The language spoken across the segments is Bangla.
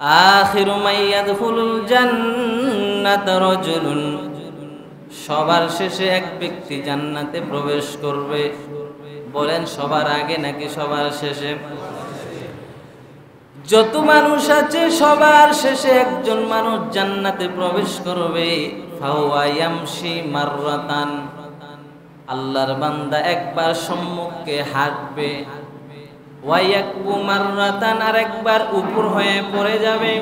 আখিরু মান ইয়াদখুলুল জান্নাতা রাজুলুন, সবার শেষে এক ব্যক্তি জান্নাতে প্রবেশ করবে। বলেন সবার আগে নাকি সবার শেষে? যত মানুষ আছে সবার শেষে একজন মানুষ জান্নাতে প্রবেশ করবে। ফাহুয়া ইয়ামশি মাররাতান, আল্লাহর বান্দা একবার সম্মুখে হাঁটবে। ওয়া ইয়াকবু মাররাতান, আর একবার উপর হয়ে পড়ে যাবে।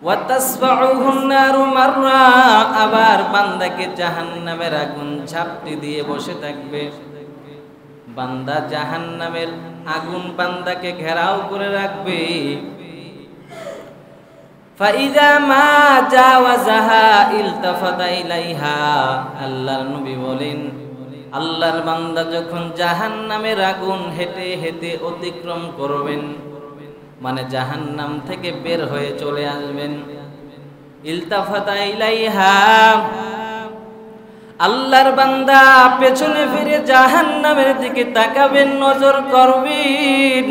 ওয়া তাসফাউহুন নারু মাররা, আবার বান্দাকে জাহান্নামের আগুন ঝাপটি দিয়ে বসে থাকবে। বান্দা জাহান্নামের আগুন বান্দাকে ঘেরাও করে রাখবে। ফাইদা মা জাওয়াজাহা ইলতাফাতা ইলাইহা, আল্লাহর নবী বলেন আল্লাহর বান্দা যখন জাহান্নামের আগুন হেঁটে হেঁটে অতিক্রম করবেন, মানে জাহান্নাম থেকে বের হয়ে চলে আসবেন, ইলতাফাতা ইলাইহা, আল্লাহর বান্দা পেছনে ফিরে জাহান্নামের দিকে তাকাবেন, নজর করবেন।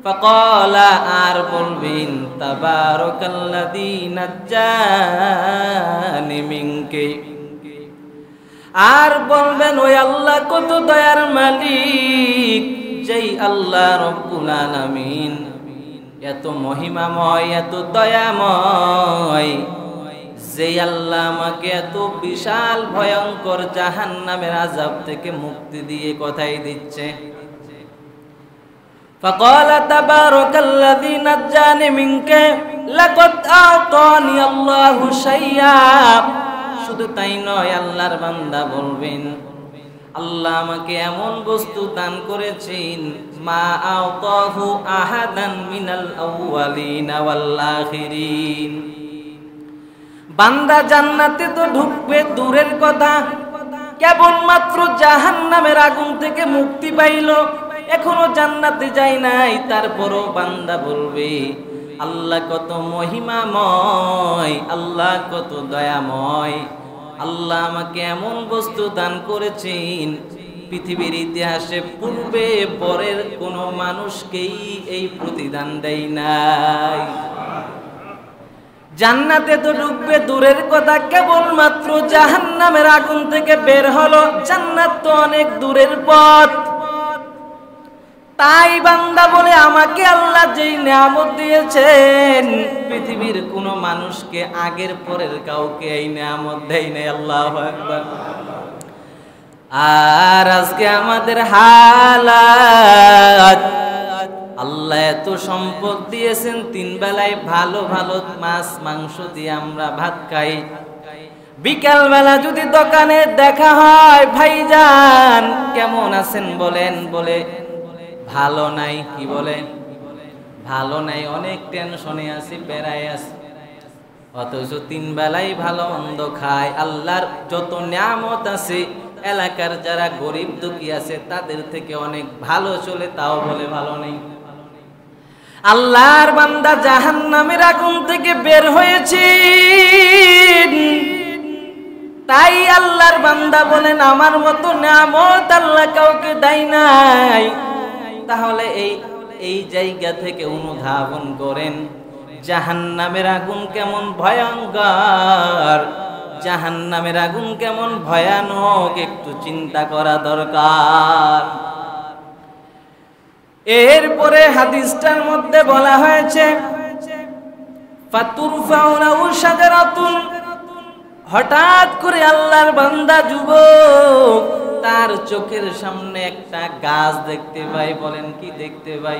ফাকালা, আর বলবেন তাবারাকাল্লাযী নাজ্জানি মিনকি, আর বলবেন ওই আল্লাহ কত দয়ার মালিক, যেই আল্লাহ রব্বুল আলামিন এত মহিমাময়, এত দয়াময়, যেই আল্লাহ আমাকে এত বিশাল ভয়ঙ্কর জাহান্নামের আযাব থেকে মুক্তি দিয়ে কথাই দিচ্ছে। ফাকালা তাবারাকাল্লাযী নাজ্জানি মিনকা লাকাদ আতানি আল্লাহু শাইয়া, শুধু তাই নয়, আল্লাহর বান্দা বলবেন আল্লাহ আমাকে এমন বস্তু দান করেছেন, মা আতাহু আহাদান মিনাল আউয়ালিনা ওয়াল আখিরিন। বান্দা জান্নাতে তো ঢুকবে দূরের কথা, কেবলমাত্র জাহান্নামের আগুন থেকে মুক্তি পাইল, এখনো জান্নাতে যায় নাই। তারপরও বান্দা বলবে আল্লাহ কত মহিমাময়, আল্লাহ কত দয়াময়, আল্লাহ আমাকে এমন বস্তু দান করেছেন পৃথিবীর ইতিহাসে পূর্বে পরের কোনো মানুষকেই এই প্রতিদান দেয় নাই। জান্নাতে তো ঢুকবে দূরের কথা, কেবলমাত্র জাহান্নামের আগুন থেকে বের হলো, জান্নাত তো অনেক দূরের পথ। তাই বান্দা বলে আমাকে আল্লাহ যেই নিয়ামত দিয়েছেন পৃথিবীর কোনো মানুষকে আগের পরের কাউকে এই নিয়ামত দেয় নাই। আল্লাহু আকবার। আর আজকে আমাদের হালাত, আল্লাহ এত সম্পদ দিয়েছেন, 3 বেলায় ভালো ভালো মাছ মাংস দিয়ে আমরা ভাত খাই। বিকাল বেলা যদি দোকানে দেখা হয়, ভাইজান কেমন আছেন বলেন, বলে ভালো নাই। কি বলে? ভালো নাই, অনেক টেনশনে আছি, বেড়ায় আছি। অথচ 3 বেলায় ভালো মন্দ খায়। আল্লাহর যত নিয়ামত আছে, এলাকার যারা গরিব দুঃখী আছে তাদের থেকে অনেক ভালো চলে, তাও বলে ভালো নেই। আল্লাহর বান্দা জাহান্নামের আগুন থেকে বের হয়েছে, তাই আল্লাহর বান্দা বলেন আমার মতো নিয়ামত আল্লাহ কাউকে দেয় নাই। তাহলে এই জায়গা থেকে অনুধাবন করেন জাহান্নামের আগুন কেমন ভয়ঙ্কর, জাহান্নামের আগুন কেমন ভয়ানক, একটু চিন্তা করা দরকার। এরপরে হাদিসটার মধ্যে বলা হয়েছে ফাতুরফাউ লাহু শাজারাতুন, হঠাৎ করে আল্লাহর বান্দা যুবক তার চোখের সামনে একটা গাছ দেখতে পাই। বলেন কি দেখতে পাই?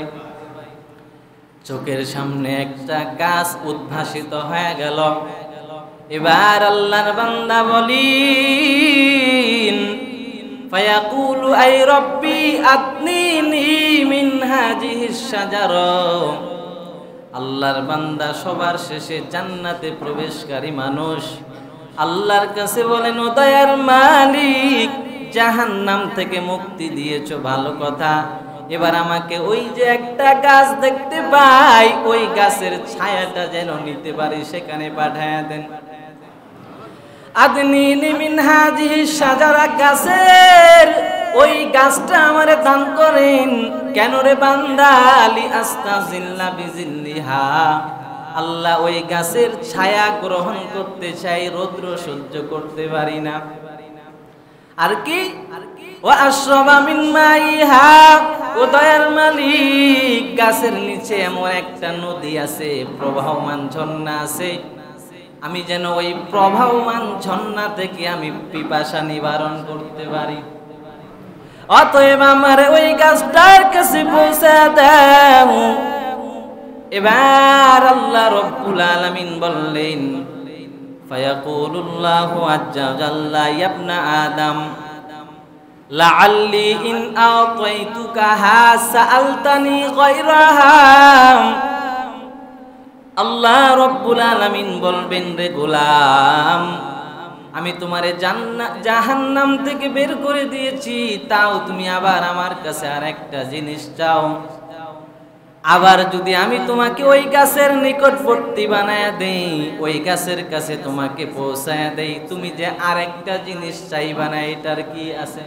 চোখের সামনে একটা গাছ উদ্ভাসিত হয়ে গেল। এবার আল্লাহর বান্দা বলেন ফায়াকুলু আই রব্বি আতনিনি মিন হাযিহিশ শাজারা। আল্লাহর বান্দা সবার শেষে জান্নাতে প্রবেশকারী মানুষ আল্লাহর কাছে বলেন ও দয়ার মালিক, জাহান্নাম থেকে মুক্তি দিয়েছো ভালো কথা, এবার আমাকে ওই যে একটা গাছ দেখতে পাই ওই গাছের ছায়াটা যেন নিতে পারি, সেখানে পাঠায়া দেন। আদনিনি মিন হাযিহিশ শাজারা, গাছের ওই গাছটা আমারে দান করেন। কেন রে বান্দা? লি আস্তাজিল্লা বিজিল্লিহা, আল্লাহ ওই গাছের ছায়া গ্রহণ করতে চাই, রৌদ্র সহ্য করতে পারি না। আর কি? ওয়া আশরাবা মিন মাইহা, ও দয়ার মালিক গাছের নিচে এমন একটা নদী আছে, প্রবাহমান ঝর্ণা আছে, আমি যেন ওই প্রবাহমান ঝর্ণা থেকে আমি পিপাসা নিবারণ করতে পারি। অতএব আমার ওই গাছটার কাছে পৌঁছে দাও। এবার আল্লাহ রব্বুল আলামিন বললেন, ফায়াকুলুল্লাহু আজ্জা জাল্লা ইয়া ইবনা আদম লাআল্লি ইন আতাইতুকা হা সাআলতানি গায়রাহা। আল্লাহ রব্বুল আলামিন বলবেন, রে গোলাম, আমি তোমারে জাহান্নাম থেকে বের করে দিয়েছি, তাও তুমি আবার আমার কাছে আর একটা জিনিস চাও। আবার যদি আমি তোমাকে ওই গাছের নিকটবর্তী বানায়া দেই, ওই গাছের কাছে তোমাকে পৌঁছায়া দেই, তুমি যে আরেকটা জিনিস চাইবা না, এটার কি আছে?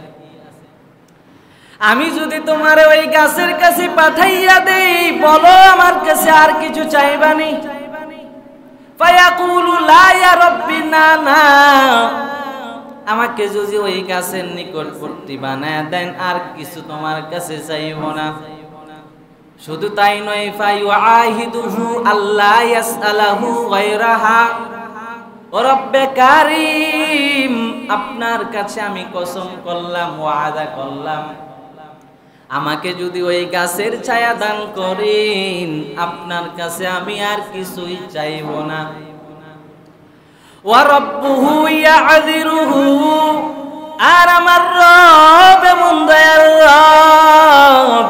আমি যদি তোমারে ওই গাছের কাছে পাঠাইয়া দেই, বলো আমার কাছে আর কিছু চাইবানি? ফায়াকুলু লা ইয়া রাব্বি, না না, আমাকে যদি ওই গাছের নিকটবর্তী বানায়া দেন, আর কিছু তোমার কাছে চাইব না। শুধু তাই নয়, ফায়ুআহিদুহু আল্লা ইয়াসআলাহু গায়রাহা। ও রব্বে কারীম, আপনার কাছে আমি কসম করলাম, ওয়াদা করলাম, আমাকে যদি ওই গাছের ছায়া দান করেন, আপনার কাছে আমি আর কিছুই চাইব না। ওয়া রাব্বুহু ইয়াযিরুহু, আর আমার রব এমন দয়াল রব।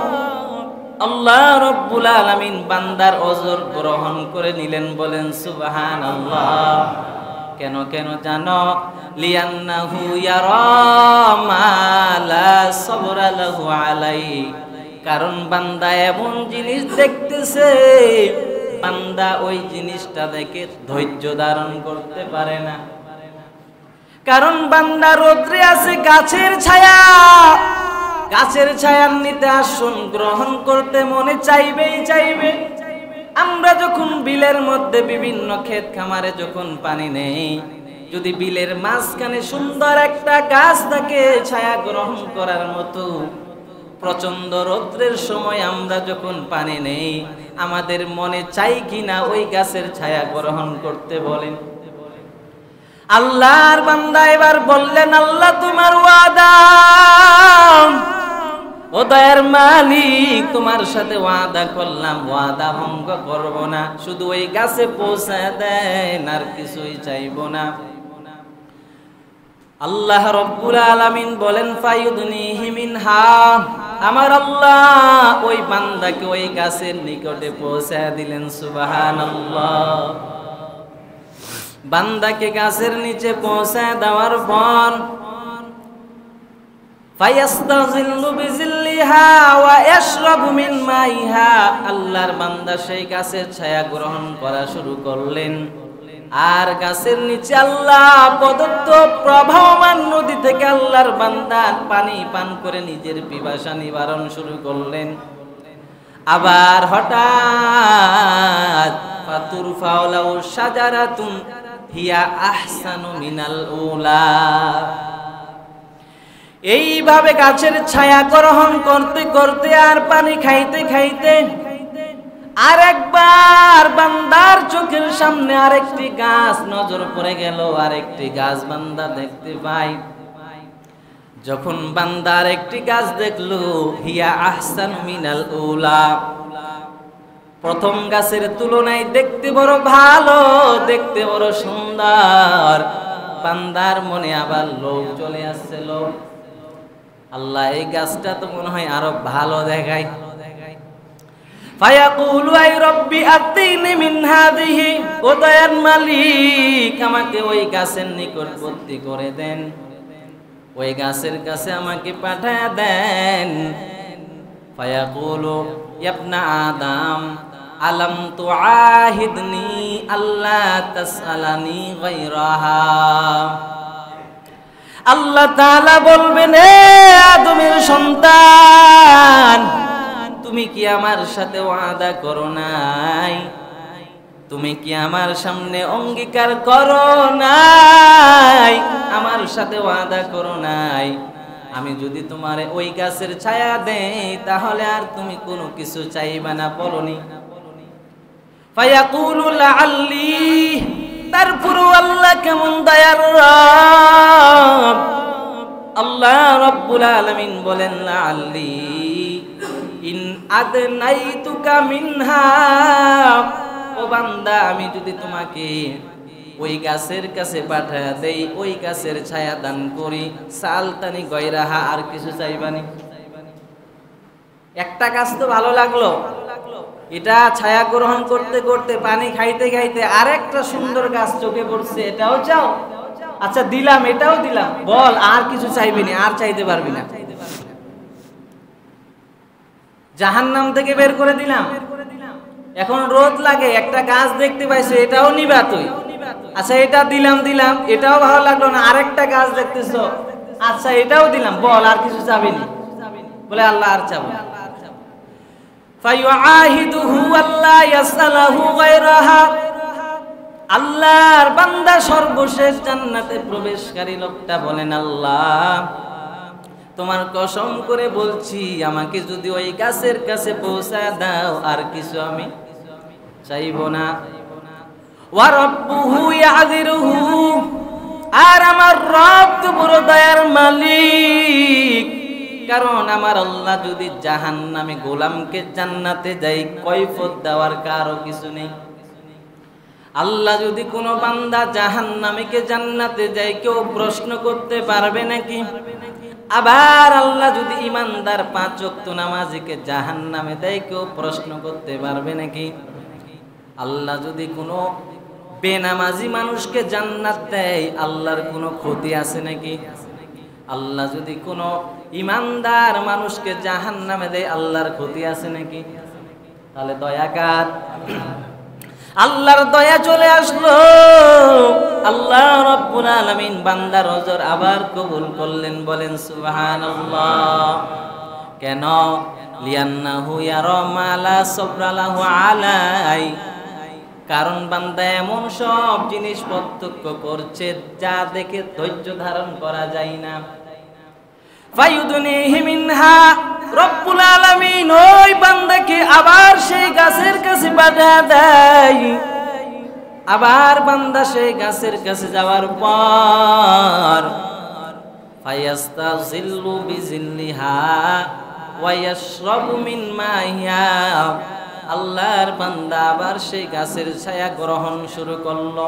আল্লাহ রব্বুল আলামিন বান্দার ওযর গ্রহণ করে নিলেন, বলেন সুবহানাল্লাহ। কেন কেন জানো? লিয়ান্নাহু ইয়ারা মা লা সাবরা লাহু আলাইহি, কারণ বান্দা এমন জিনিস দেখতেছে, বান্দা ওই জিনিসটা দেখে ধৈর্য ধারণ করতে পারে না। কারণ বান্দা রোদ্রে আছে, গাছের ছায়া, গাছের ছায়ার নিতে আসন গ্রহণ করতে মনে চাইবেই চাইবে। আমরা যখন বিলের মধ্যে বিভিন্ন ক্ষেত খামারে যখন পানি নেই, যদি বিলের মাঝখানে সুন্দর একটা গাছ থাকে ছায়া গ্রহণ করার মতো, প্রচন্ড রৌদ্রের সময় আমরা যখন পানি নেই, আমাদের মনে চাই কিনা ওই গাছের ছায়া গ্রহণ করতে? বলেন। আল্লাহর বান্দা এবার বললেন, আল্লাহ তোমার ওয়াদা, ও দয়ার মালিক, তোমার সাথে ওয়াদা করলাম, ওয়াদা ভঙ্গ করব না, শুধু ওই গাছে পৌঁছে দেন, আর কিছুই চাইব না। আল্লাহ রব্বুল আলামিন বলেন, ফায়ুদনিহি মিনহা, আমার আল্লাহ ওই বান্দাকে ওই গাছের নিকটে পৌঁছে দিলেন। সুবহানাল্লাহ। বান্দাকে গাছের নিচে পৌঁছে দেওয়ার পর ফায়াস্তাযিল্লু বিজিল্লিহা ওয়া ইয়াশরাবু মিন মাইহা, আল্লাহর বান্দা সেই গাছের ছায়া গ্রহণ করা শুরু করলেন। আর গাছের নিচে আল্লাহ প্রদত্ত প্রবাহমান নদী থেকে আল্লাহর বান্দা পানি পান করে নিজের পিপাসা নিবারণ শুরু করলেন। আবার হঠাৎ ফাতুরফাউ লাহু শাজারাতুন হিয়া আহসানু মিনাল উলা, এইভাবে গাছের ছায়া গ্রহণ করতে করতে আর পানি খাইতে খাইতে আরেকবার বান্দার চোখের সামনে আরেকটি গাছ নজর পড়ে গেল। আরেকটি গাছ বান্দা দেখতে পাই। যখন বান্দার একটি গাছ দেখলো, হিয়া আহসান মিনাল উলা, প্রথম গাছের তুলনায় দেখতে বড় ভালো, দেখতে বড় সুন্দর, বান্দার মনে আবার লোভ চলে আসছে। লোভ, আল্লাহ এই গাছটা তো মনে হয় আরো ভালো দেখায়। ফায়াকুলু আই রব্বি আতিনি মিন হাদিহি, ও দয়ার মালিক আমাকে ওই গাছের নিকটবর্তী করে দেন, ওই গাছের কাছে আমাকে পাঠায়া দেন। ফায়াকুলু ইবনা আদম আলাম তুআহিদনি আল্লা তাসআলানি গায়রাহা, আল্লাহ তাআলা বলবেন, হে আদমের সন্তান, তুমি কি আমার সাথে ওয়াদা করো নাই? তুমি কি আমার সামনে অঙ্গীকার করো নাই? আমার সাথে ওয়াদা করো নাই আমি যদি তোমারে ওই গাছের ছায়া দেই তাহলে আর তুমি কোনো কিছু চাইবা না, বলনি? ফায়াকুলু লাআল্লি, তারপরও আল্লাহ কেমন দয়ার রব, আল্লাহ রাব্বুল আলামিন বলেন, লাআল্লি ইন আদনাইতুকা মিনহা, ও বান্দা আমি যদি তোমাকে ওই গাছের কাছে পাঠায়া দেই, ওই গাছের ছায়া দান করি, সালতানি গয়রাহা, আর কিছু চাইবানি? একটা গাছ তো ভালো লাগলো, এটা ছায়া গ্রহণ করতে করতে পানি খাইতে খাইতে আরেকটা সুন্দর গাছ চোখে পড়ছে, এটাও চাও? আচ্ছা দিলাম, এটাও দিলাম, বল আর কিছু চাইবিনি? আর চাইতে পারবি না। জাহান্নাম থেকে বের করে দিলাম, এখন রোদ লাগে, একটা গাছ দেখতে পাইছো, এটাও নিবা তুই? আচ্ছা এটা দিলাম, এটাও ভালো লাগলো না, আরেকটা গাছ দেখতেছো, আচ্ছা এটাও দিলাম, বল আর কিছু চাবিনি? বলে আল্লাহ আর চাবো। ফায়ুআহিদুহু আল্লা ইয়াসআলহু গায়রাহা, আল্লাহর বান্দা সর্বশেষ জান্নাতে প্রবেশকারী লোকটা বলেন, আল্লাহ তোমার কসম করে বলছি আমাকে যদি ওই গাছের কাছে পৌঁছায় দাও আর কিছু আমি চাইবো না। ওয়া রাব্বুহু ইয়াযিরুহু, আর আমার রব তো বড় দয়ার মালিক, কারণ আমার আল্লাহ যদি জাহান্নামে গোলামকে জান্নাতে যাই কৈফত দেওয়ার কারো কিছু নেই। আল্লাহ যদি কোনো বান্দা জাহান্নামীকে জান্নাতে যায় কেউ প্রশ্ন করতে পারবে নাকি? আবার আল্লাহ যদি ইমানদার 5 ওয়াক্ত নামাজিকে জাহান্নামে দেয় কেউ প্রশ্ন করতে পারবে নাকি? আল্লাহ যদি কোনো বেনামাজি মানুষকে জান্নাত দেয় আল্লাহর কোনো ক্ষতি আছে নাকি? আল্লাহ যদি কোনো ইমানদার মানুষকে জাহান্নামে দেয় আল্লাহর ক্ষতি আছে নাকি? তাহলে দয়া কার? আল্লাহর দয়া চলে আসলো। আল্লাহ রাব্বুল আলামিন বান্দার ওজর আবার কবুল করলেন, বলেন সুবহানাল্লাহ। কেন? লিয়ান্নাহু ইয়ারা মা লা সাবরা লাহু আলাই, কারণ বান্দা এমন সব জিনিস প্রত্যক্ষ করছে যা দেখে ধৈর্য ধারণ করা যায় না। ফায়ুদনিহি মিনহা, রব্বুল আলামিন ওই বান্দাকে আবার সেই গাছের কাছে পাঠিয়ে দেয়। আবার বান্দা সেই গাছের কাছে যাওয়ার পর ফায়াস্তাযিল্লু বিজিল্লিহা ওয়া ইয়াশরাবু মিন মাইহা, আল্লাহর বান্দা আবার সেই গাছের ছায়া গ্রহণ শুরু করলো।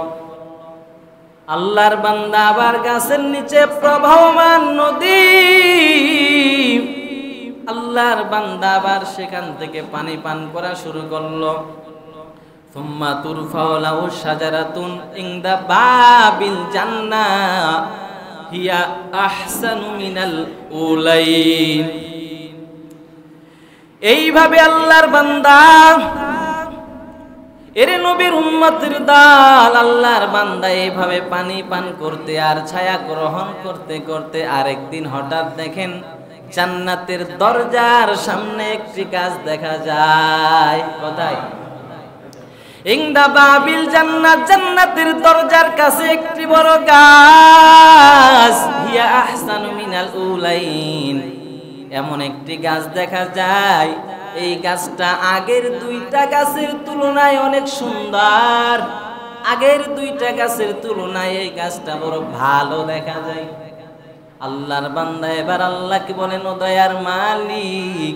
আল্লাহর বান্দা আবার গাছের নিচে প্রবাহমান নদী, আল্লাহর বান্দা আবার সেখান থেকে পানি পান করা শুরু করলো। সুম্মা তুরফাউ লাহু শাজারাতুন ইনদা বাবিল জান্নাহ হিয়া আহসানু মিনাল উলাইন। এইভাবে আল্লাহর বান্দা, এরে নবীর উম্মতের দল, আল্লাহর বান্দা এইভাবে পানি পান করতে আর ছায়া গ্রহণ করতে করতে আরেকদিন হঠাৎ দেখেন জান্নাতের দরজার সামনে একটি গাছ দেখা যায়। কোথায়? ইনদা বাবিল জান্নাত, জান্নাতের দরজার কাছে একটি বড় গাছ। হিয়া আহসানু মিনাল উলাইন, এমন একটি গাছ দেখা যায় এই গাছটা আগের 2টা গাছের তুলনায় অনেক সুন্দর। আগের 2টা গাছের তুলনায় এই গাছটা বড় ভালো দেখা যায়। আল্লাহর বান্দা এবার আল্লাহকে বলেন, ও দয়ার মালিক,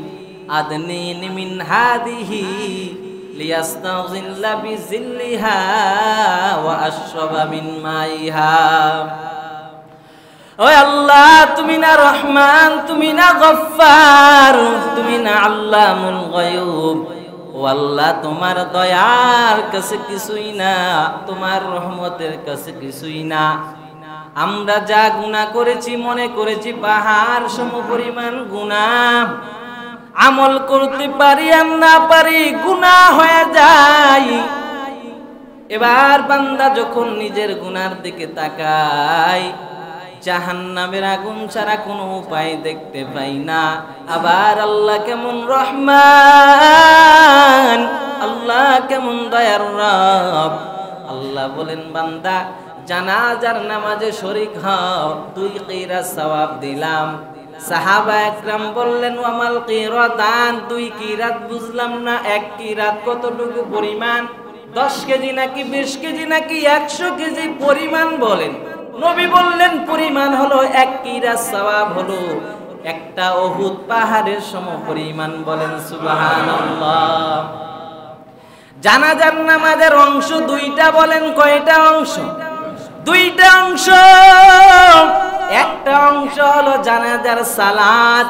আদনিনি মিন হাদিহি লিয়াস্তাযিল্লা বিজিল্লিহা ওয়া আশরাবা মিন মাইহা। ও আল্লাহ, তুমি না রহমান, তুমি না গফফার, তুমি না আল্লামুল গায়ুব। ও আল্লাহ, তোমার দয়ার কাছে কিছুই না, তোমার রহমতের কাছে কিছুই না। আমরা যা গুনাহ করেছি মনে করেছি পাহাড় সমপরিমাণ গুনাহ, আমল করতে পারি আর না পারি গুনাহ হয়ে যায়। এবার বান্দা যখন নিজের গুনার দিকে তাকায়, জাহান্নামের আগুন ছাড়া কোনো উপায় দেখতে পাই না। আবার আল্লাহ কেমন রহমান, আল্লাহ কেমন দয়ার রব। আল্লাহ বলেন, বান্দা জানাজার নামাজে শরীক হও, 2 কিরাত সওয়াব দিলাম। সাহাবা একরাম বললেন, ওয়ামাল কিরাতান, 2 কিরাত বুঝলাম না, 1 কিরাত কতটুকু পরিমাণ? 10 কেজি নাকি 20 কেজি নাকি 100 কেজি পরিমাণ বলেন? নবী বললেন পরিমাণ হলো 1 কিরাত সওয়াব হলো একটা উহুদ পাহাড়ের সম পরিমাণ। বলেন সুবহানাল্লাহ। জানাজার নামাজের অংশ 2টা, বলেন কয়টা অংশ? 2টা অংশ। একটা অংশ হলো জানাজার সালাত,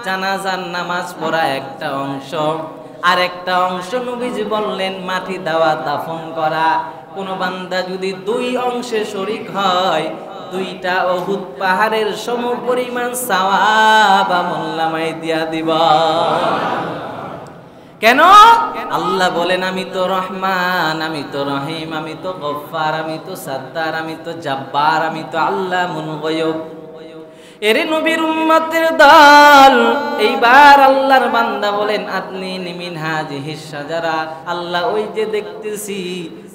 জানাজার নামাজ পড়া একটা অংশ। আর একটা অংশ নবীজি বললেন মাটি দেওয়া, দাফন করা। কোন বান্দা যদি 2 অংশে শরীক হয়, 2টা উহুদ পাহাড়ের সম পরিমাণ সওয়াব আমলনামায় দিয়া দিব। কেন? আল্লাহ বলেন, আমি তো রহমান, আমি তো রহিম, আমি তো গফফার, আমি তো সাত্তার, আমি তো জব্বার, আমি তো আল্লামুল গায়ব। এরে নবীর উম্মতের দল, এইবার আল্লাহর বান্দা বলেন, আদনি মিন হাযিহিস শাজারা। আল্লাহ ওই যে দেখতেছি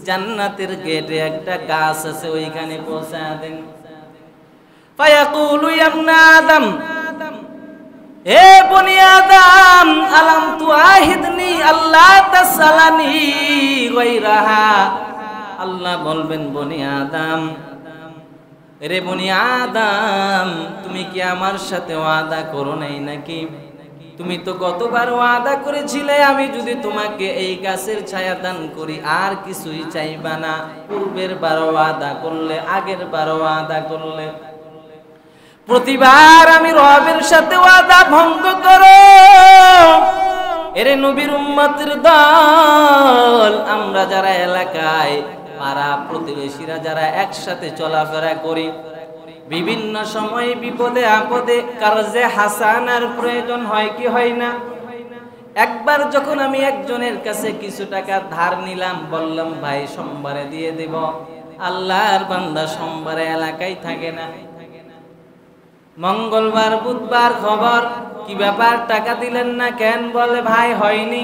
জান্নাতের গেটে একটা গাছ আছে, ওইখানে পৌঁছা দেন। ফায়াকুলু ইয়া ইবনা আদম, এ বনি আদম, আলাম তুআহিদনি আল্লাহ তাসালানি গায়রাহা। আল্লাহ বলবেন, বনি আদম, রে বনি আদম, তুমি কি আমার সাথে ওয়াদা করো নাই নাকি? তুমি তো কতবার ওয়াদা করেছিলে, আমি যদি তোমাকে এই গাছের ছায়া দান করি আর কিছুই চাইবা না। পূর্বের বার ওয়াদা করলে, আগের বার ওয়াদা করলে, প্রতিবার আমি রবের সাথে ওয়াদা ভঙ্গ করো। এরে নবীর উম্মতের দল, আমরা যারা এলাকায় পাড়া প্রতিবেশীরা যারা একসাথে চলাফেরা করি, বিভিন্ন সময় বিপদে আপদে কারজে হাসানার প্রয়োজন হয় কি হয় না? একবার যখন আমি একজনের কাছে কিছু টাকা ধার নিলাম, বললাম ভাই সোমবারে দিয়ে দেব। আল্লাহর বান্দা সোমবারে এলাকায় থাকে না। মঙ্গলবার বুধবার খবর, কি ব্যাপার টাকা দিলেন না কেন? বলে ভাই হয়নি।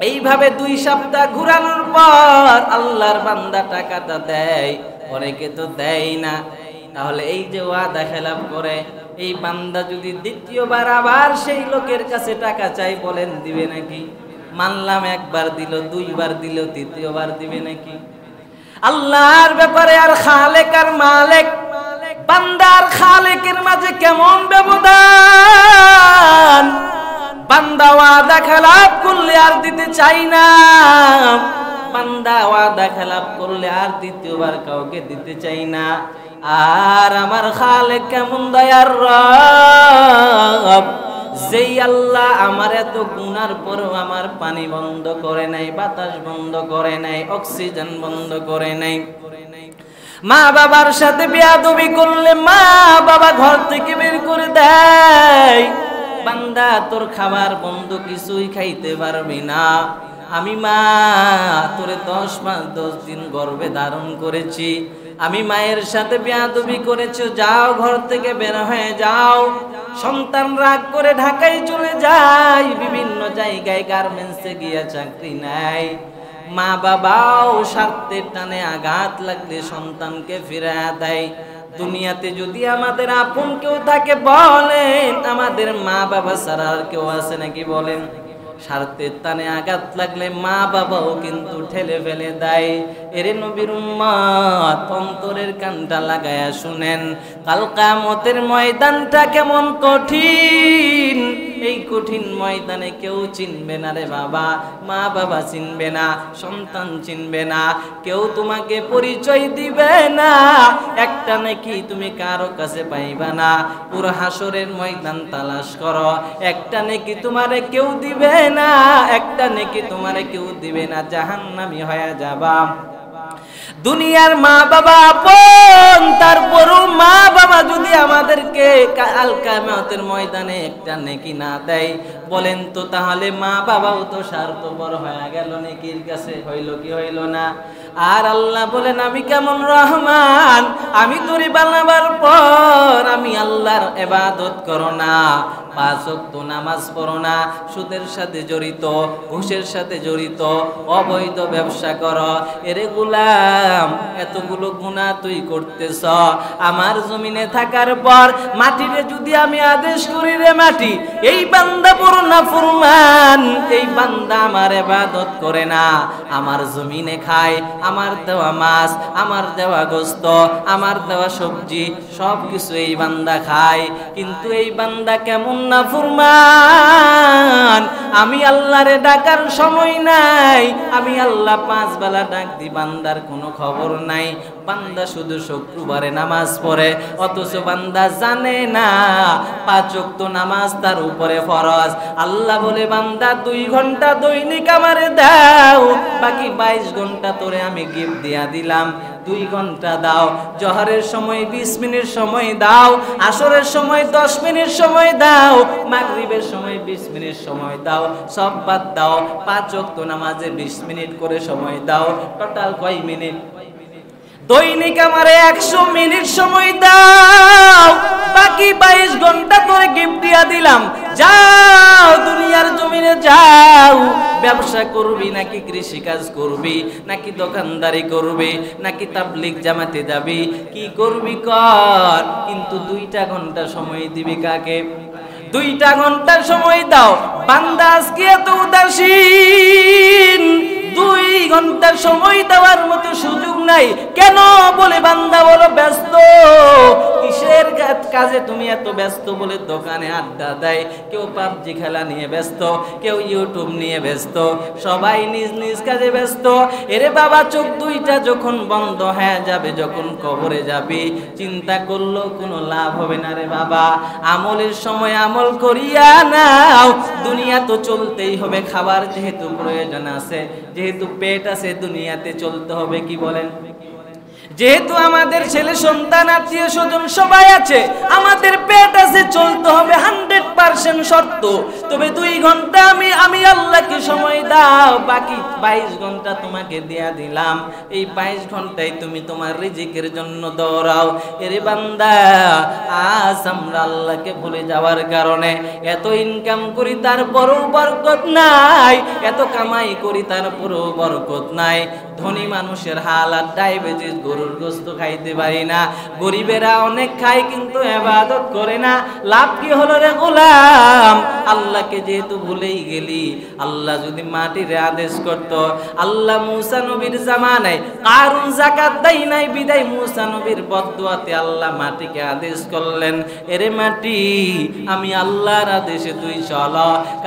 এইভাবে 2 সপ্তাহ ঘুরানোর পর আল্লাহর বান্দা টাকাটা দেয়, অনেকে তো দেয় না। তাহলে এই যে ওয়াদা খেলাপ করে, এই বান্দা যদি দ্বিতীয়বার আবার সেই লোকের কাছে টাকা চাই, বলেন দিবে নাকি? মানলাম একবার দিল, 2বার দিল, 3য়বার দিবে নাকি? আল্লাহর ব্যাপারে আর খালেক আর মালিক, বান্দার খালেকের মাঝে কেমন ব্যবধান! বান্দা ওয়াদা খেলাপ করলে আর দিতে চাই না, বান্দা ওয়াদা খেলাপ করলে আর দ্বিতীয়বার কাউকে দিতে চাই না। আর আমার খালেক কেমন দয়ার রব, যেই আল্লাহ আমার এত গুনার পরও আমার পানি বন্ধ করে নাই, বাতাস বন্ধ করে নাই, অক্সিজেন বন্ধ করে নাই। মা বাবার সাথে বেয়াদবি করলে মা বাবা ঘর থেকে বের করে দেয়। বান্দা তোর খাবার বন্ধ, কিছুই খাইতে পারবি না। আমি মা তোরে 10 মাস 10 দিন গর্ভে ধারণ করেছি, আমি মায়ের সাথে বেয়াদবি করেছো, যাও ঘর থেকে বের হয়ে যাও। সন্তান রাগ করে ঢাকায় চলে যায়, বিভিন্ন জায়গায় গার্মেন্টসে গিয়ে চাকরি নেয়। মা বাবাও স্বার্থের টানে আঘাত লাগলে সন্তানকে ফিরিয়ে দেয়। দুনিয়াতে যদি আমাদের আপন কেউ থাকে, বলেন আমাদের মা বাবা ছাড়া আর কেউ আছে নাকি? বলেন। স্বার্থের টানে আঘাত লাগলে মা বাবাও কিন্তু ঠেলে ফেলে দেয়। এরে নবীর উম্মত, অন্তরের কানটা লাগায়া শুনেন, কাল কিয়ামতের ময়দানটা কেমন কঠিন। এই কঠিন ময়দানে কেউ চিনবে না রে বাবা, মা বাবা চিনবে না, সন্তান চিনবে না, কেউ তোমাকে পরিচয় দিবে না। একটা নাকি তুমি কারো কাছে পাইবা না। পুরো হাসরের ময়দান তালাশ করো, একটা নাকি তোমারে কেউ দিবে না, একটা নাকি তোমারে কেউ দিবে না, জাহান্নামী হয়ে যাবা। দুনিয়ার মা বাবা আপন, তারপরও মা বাবা যদি আমাদেরকে কাল কিয়ামতের ময়দানে একটা নেকি না দেয়, বলেন তো তাহলে মা বাবাও তো স্বার্থপর হয়ে গেল নেকির কাছে, হইল কি হইল না? আর আল্লাহ বলেন আমি কেমন রহমান, আমি তোরে বানাবার পর আমি আল্লাহর ইবাদত করো না, 5 ওয়াক্ত নামাজ পড়ো না, সুদের সাথে জড়িত, ঘুষের সাথে জড়িত, অবৈধ ব্যবসা করো, এরে গোলাম এতগুলো গুনাহ তুই করতেছ, আমার জমিনে থাকার পর মাটিরে যদি আমি আদেশ করি রে মাটি এই বান্দা বড় নাফরমান, এই বান্দা আমার ইবাদত করে না, আমার জমিনে খায়, আমার দেওয়া মাছ, আমার দেওয়া গোশত, আমার দেওয়া সবজি সব কিছু এই বান্দা খায়, কিন্তু এই বান্দা কেমন নাফরমান, আমি আল্লাহরে ডাকার সময় নাই, আমি আল্লাহ 5 বেলা ডাক দি বান্দার কোনো খবর নাই, বান্দা শুধু শুক্রবারে নামাজ পড়ে, অথচ বান্দা জানে না 5 ওয়াক্ত নামাজ তার উপরে ফরজ। আল্লাহ বলে বান্দা 2 ঘন্টা দৈনিক আমারে দাও, বাকি 22 ঘন্টা তোরে আমি গিফট দিয়া দিলাম, 2 ঘন্টা দাও, জোহরের সময় 20 মিনিট সময় দাও, আসরের সময় 10 মিনিট সময় দাও, মাগরিবের সময় 20 মিনিট সময় দাও, সব বাদ দাও, 5 ওয়াক্ত নামাজে 20 মিনিট করে সময় দাও, টোটাল কয় মিনিট? দৈনিক আমারে 100 মিনিট সময় দাও, বাকি 22 ঘন্টা তোরে গিফট দিয়া দিলাম, যাও দুনিয়ার জমিনে যাও, ব্যবসা করবি নাকি কৃষি কাজ করবি নাকি দোকানদারি করবি নাকি তাবলীগ জামাতে যাবি, কি করবি কর, কিন্তু 2টা ঘন্টা সময় দিবি কাকে? 2টা ঘন্টা সময় দাও। বান্দা আজকে এত উদাসীন, 2 ঘন্টার সময় দেওয়ার মতো সুযোগ নাই, কেন? বলে বান্দা বলো ব্যস্ত। কিসের কাজে তুমি এত ব্যস্ত? বলে দোকানে আড্ডা দেয়, কেউ পাবজি খেলা নিয়ে ব্যস্ত, কেউ ইউটিউব নিয়ে ব্যস্ত, সবাই নিজ নিজ কাজে ব্যস্ত। এরে বাবা, চোখ 2টা যখন বন্ধ হয়ে যাবে, যখন কবরে যাবি, চিন্তা করলো কোনো লাভ হবে না রে বাবা। আমলের সময় আমল করিয়া নাও, দুনিয়া তো চলতেই হবে, খাবার যেহেতু প্রয়োজন আছে, যেহেতু পেট আছে, দুনিয়াতে চলতে হবে, কি বলেন? যেহেতু আমাদের ছেলে সন্তান আত্মীয় স্বজন সবাই আছে, আমাদের পেট আছে, চলতে হবে 100% শর্ত। তবে 2 ঘন্টা আমি আল্লাহকে সময় দাও, বাকি 22 ঘন্টা তোমাকে দেয়া দিলাম, এই 22 ঘন্টায় তুমি তোমার রিজিকের জন্য দৌড়াও। এরে বান্দা, আজ আমরা আল্লাহকে ভুলে যাওয়ার কারণে এত ইনকাম করি তারপরও বরকত নাই, এত কামাই করি তারপরও বরকত নাই। ধনী মানুষের হালাত ডায়াবেটিস, গরুর গোশত খাইতে পারি না, গরিবেরা অনেক খায় কিন্তু ইবাদত করে না, লাভ কি হলো রে গোলাম? আল্লাহকে যেহেতু ভুলেই গেলি। আল্লাহ যদি মাটির আদেশ করত, আল্লাহ মূসা নবীর জামানায় কারুন যাকাত দেয় নাই, বিদায় মূসা নবীর বদদুয়াতে আল্লাহ মাটিকে আদেশ করলেন, এরে মাটি আমি আল্লাহর আদেশে তুই চল,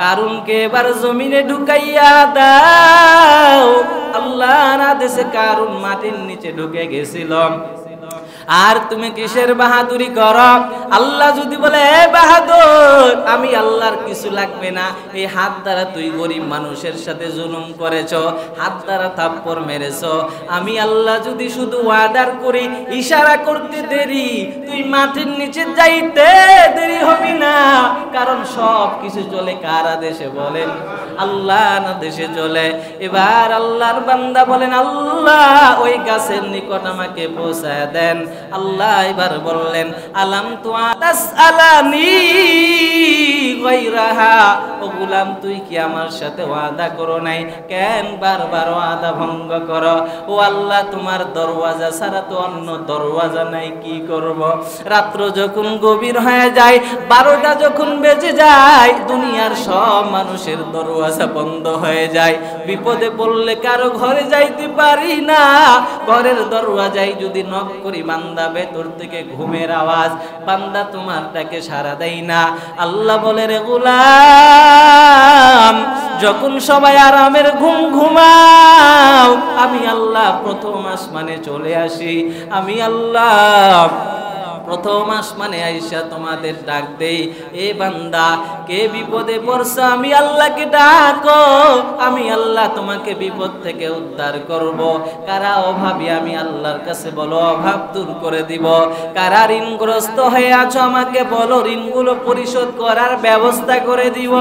কারুনকে এবার জমিনে ঢুকাইয়া দাও। আল্লাহর আদেশে কারুন মাটির নিচে ঢুকে গেছিল। আর তুমি কিসের বাহাদুরি করো? আল্লাহ যদি বলে এ বাহাদুর, আমি আল্লাহর কিছু লাগবে না, এই হাত দ্বারা তুই গরিব মানুষের সাথে জুলুম করেছ, হাত দ্বারা থাপ্পড় মেরেছ, আমি আল্লাহ যদি শুধু অর্ডার করি, ইশারা করতে দেরি, তুই মাটির নিচে যাইতে দেরি হবে না, কারণ সব কিছু চলে কার আদেশে? বলেন আল্লাহর আদেশে চলে। এবার আল্লাহর বান্দা বলেন, আল্লাহ ওই গাছের নিকট আমাকে পৌঁছায় দেন। আল্লাহ এবার বললেন, আলাম তাসআলানি গায়রাহা, ও গোলাম তুই কি আমার সাথে ওয়াদা করো নাই? কেন বারবার ওয়াদা ভঙ্গ করো? ও আল্লাহ, তোমার দরওয়াজা ছাড়া তো অন্য দরওয়াজা নাই, কি করব? রাত্র যখন গভীর হয়ে যায়, 12টা যখন বেজে যায়, দুনিয়ার সব মানুষের দরওয়াজা বন্ধ হয়ে যায়, বিপদে পড়লে কারো ঘরে যাইতে পারি না, ঘরের দরওয়াজায় যদি নক করি, বান্দা ভেতর থেকে ঘুমের আওয়াজ, বান্দা তোমারটাকে সাড়া দেয় না। আল্লাহ বলে, রে গোলাম, যখন সবাই আরামের ঘুম ঘুমাও, আমি আল্লাহ প্রথম আসমানে চলে আসি, আমি আল্লাহ প্রথম আসমানে আইসা তোমাদের ডাক দেই, এ বান্দা কে বিপদে পড়ছে আমি আল্লাহকে ডাকো, আমি আল্লাহ তোমাকে বিপদ থেকে উদ্ধার করব। কারা অভাবী আমি আল্লাহর কাছে বলো, অভাব দূর করে দিব। কারা ঋণগ্রস্ত হয়ে আছো আমাকে বলো, ঋণগুলো পরিশোধ করার ব্যবস্থা করে দিব।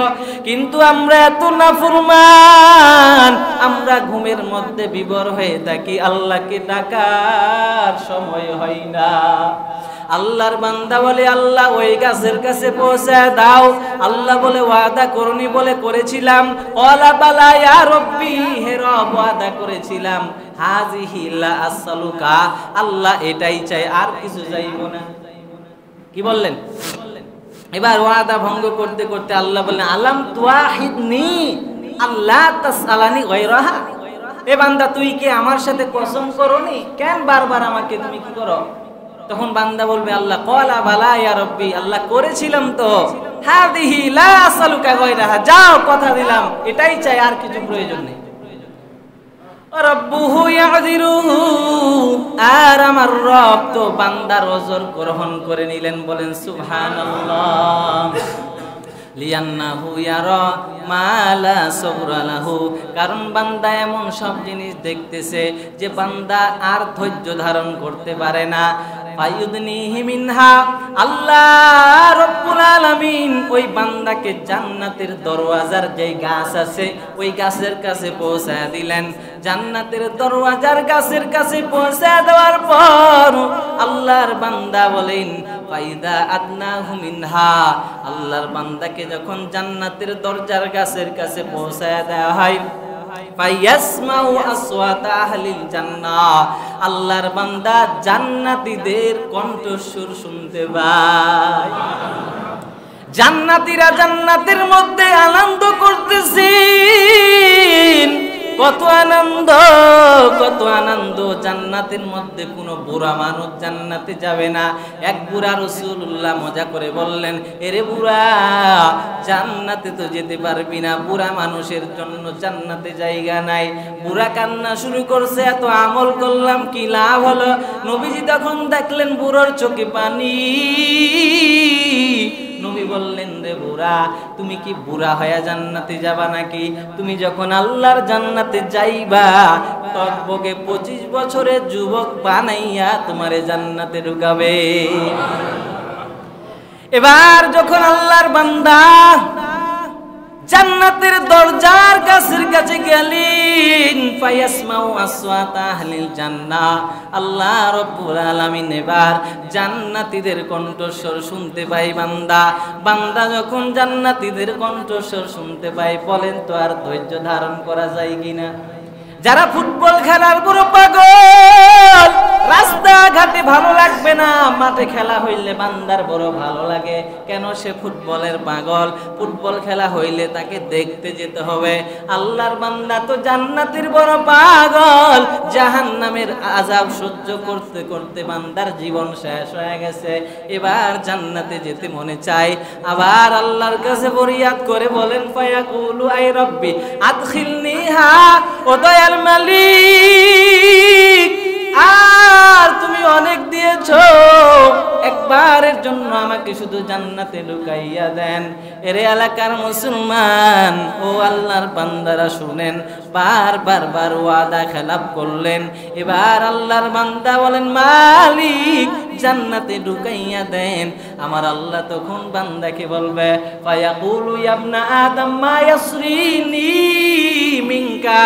কিন্তু আমরা এত নাফরমান, আমরা ঘুমের মধ্যে বিভোর হয়ে থাকি, আল্লাহকে ডাকার সময় হয় না। আল্লাহর বান্দা বলে, আল্লাহ ওই গাছের কাছে পৌঁছায় দাও। আল্লাহ বলে, ওয়াদা করনি বলে করেছিলাম। ক্বালা বালা ইয়া রব্বি, হে রব ওয়াদা করেছিলাম। হাযিহি লা আসআলুকা, আল্লাহ এটাই চাই, আর কিছু চাইবো না। কি বললেন? এবার ওয়াদা ভঙ্গ করতে করতে আল্লাহ বললেন, আলাম তুয়াহিদনি আল্লাহ তাসআলানি গায়রাহা, এ বান্দা তুই কি আমার সাথে কসম করনি? কেন বারবার আমাকে তুমি কি করো? তখন বান্দা বলবে, আল্লাহ ক্বালা বালা ইয়া রব্বি, আল্লাহ করেছিলাম তো। হাযিহি লা আসআলুকা গায়রাহা, যাও কথা দিলাম এটাই চাই, আর কিছু প্রয়োজন নেই। রব্বুহু ইয়াযিরুহু, আর আমার রব তো বান্দার ওযর গ্রহণ করে নিলেন। বলেন সুবহানাল্লাহ। লিয়ান্নাহু ইয়ারা মা লা সাবরা লাহু, কারণ বান্দা এমন সব জিনিস দেখতেছে যে বান্দা আর ধৈর্য ধারণ করতে পারে না। ফায়ুদনিহি মিনহা, আল্লাহ রব্বুল আলামিন ওই বান্দাকে জান্নাতের দরওয়াজার যে গাছ আছে ওই গাছের কাছে পৌঁছায় দিলেন। জান্নাতের দরওয়াজার গাছের কাছে পৌঁছায় দেওয়ার পর আল্লাহর বান্দা বলেন, ফাইদা আদনাহু মিনহা, আল্লাহর বান্দাকে যখন জান্নাতের দরজার গাছের কাছে পৌঁছায় দেওয়া হয়, ফায়াসমাউ আসওয়াতা আহলিল জান্নাহ, আল্লাহর বান্দা জান্নাতীদের কণ্ঠস্বর শুনতে পায়। জান্নাতীরা জান্নাতের মধ্যে আনন্দ করতেছেন। কত আনন্দ, কত আনন্দ। জান্নাতের মধ্যে কোনো বুড়া মানুষ জান্নাতে যাবে না। এক বুড়া রাসূলুল্লাহ মজা করে বললেন, এরে বুড়া, জান্নাতে তো যেতে পারবি না, বুড়া মানুষের জন্য জান্নাতে জায়গা নাই। বুড়া কান্না শুরু করছে, এত আমল করলাম কি লাভ হলো? নবীজি তখন দেখলেন বুড়োর চোখে পানি। নবী বললেন, রে বুড়া, তুমি কি বুড়া হয়ে জান্নাতে যাবা নাকি? তুমি যখন আল্লাহর জান্নাতে যাইবা তকবকে 25 বছরের যুবক বানাইয়া তোমারে জান্নাতে ঢুকাবে। এবার যখন আল্লাহর বান্দা জান্নাতের দরজার কাছের কাছে গেলেন, ফায়াসমাউ আসওয়াতা আহলিল জান্নাহ, আল্লাহ রাব্বুল আলামিন এবার জান্নাতীদের কণ্ঠস্বর শুনতে পাই। বান্দা যখন জান্নাতীদের কণ্ঠস্বর শুনতে পাই, বলেন তো আর ধৈর্য ধারণ করা যায় কিনা? যারা ফুটবল খেলার বড় পাগল, রাস্তাঘাটে ভালো লাগবে না, মাঠে খেলা হইলে বান্দার বড় ভালো লাগে। কেন? সে ফুটবলের পাগল। ফুটবল খেলা হইলে তাকে দেখতে যেতে হবে। আল্লাহর বান্দা তো জান্নাতের বড় পাগল। জাহান্নামের আযাব সহ্য করতে করতে বান্দার জীবন শেষ হয়ে গেছে। এবার জান্নাতে যেতে মনে চায়। আবার আল্লাহর কাছে ফরিয়াদ করে বলেন, ফায়াকুলু আই রব্বি আদখিলনিহা, ও দয়াল মালিক, আর তুমি অনেক দিয়েছো, একবারের জন্য আমাকে শুধু জান্নাতে ঢুকাইয়া দেন। এরে এলাকার মুসলমান ও আল্লাহর বান্দারা শুনেন, বারবার ওয়াদা খেলাপ করলেন। এবার আল্লাহর বান্দা বলেন, মালিক জান্নাতে ঢুকাইয়া দেন। আমার আল্লাহ তখন বান্দাকে বলবে, ফায়াকুলু ইয়া ইবনা আদম মা ইয়াসরিনি মিনকা,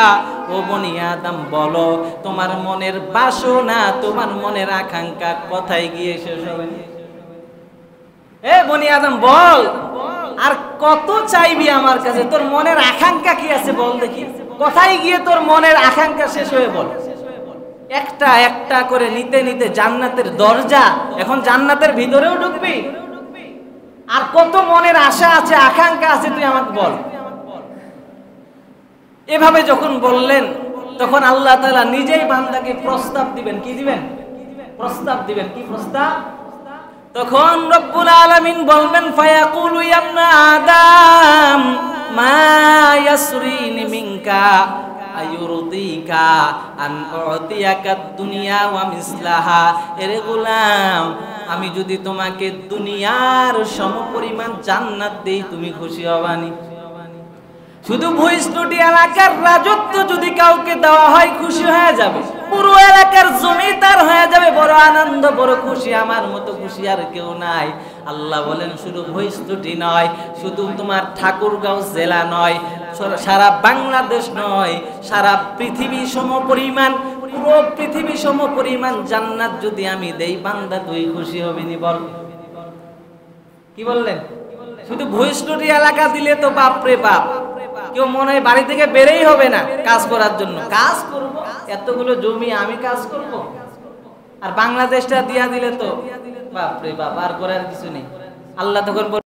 ও বনি আদম বলো তোমার মনের বাসনা, তোমার মনের আকাঙ্ক্ষা কোথায় গিয়ে শেষ হবে? এ বনি আদম বল, আর কত চাইবি আমার কাছে? তোর মনের আকাঙ্ক্ষা কি আছে বল দেখি, কোথায় গিয়ে তোর মনের আকাঙ্ক্ষা শেষ হয়ে বল। একটা একটা করে নিতে নিতে জান্নাতের দরজা, এখন জান্নাতের ভিতরেও ঢুকবি, আর কত মনের আশা আছে, আকাঙ্ক্ষা আছে, তুই আমাকে বল। এভাবে যখন বললেন তখন আল্লাহ তাআলা নিজেই বান্দাকে প্রস্তাব দিবেন। কি দিবেন? প্রস্তাব দিবেন। কি প্রস্তাব? তখন রব্বুল আলামিন বলবেন, ফায়াকুলু ইয়া ইবনা আদম মা ইয়াসরিনি মিনকা, আয়ুরদিকা আন উতিয়াকাদ দুনিয়া ওয়া মিসলাহা, এরে গোলাম আমি যদি তোমাকে দুনিয়ার সমপরিমাণ জান্নাত দেই তুমি খুশি হবানি? শুধু ভুইষ্ণুটি এলাকার রাজত্ব যদি কাউকে দেওয়া হয় খুশি হয়ে যাবে, পুরো এলাকার জমি তার হয়ে যাবে, বড় আনন্দ বড় খুশি, আমার মতো খুশি আর কেউ নাই। আল্লাহ বলেন শুধু ভুইষ্ণুটি নয়, শুধু তোমার ঠাকুরগাঁও জেলা নয়, সারা বাংলাদেশ নয়, সারা পৃথিবী সমপরিমাণ, পুরো পৃথিবী সমপরিমাণ জান্নাত যদি আমি দেই বান্দা তুই খুশি হবিনি? বল কি বললেন? শুধু ভুইষ্ণুটি এলাকা দিলে তো বাপরে বাপ, কেউ মনে হয় বাড়ি থেকে বেরেই হবে না কাজ করার জন্য। কাজ করব, এতগুলো জমি আমি কাজ করব, আর বাংলাদেশটা দিয়া দিলে তো বাপরে বাপ, আর করার কিছু নেই। আল্লাহ তখন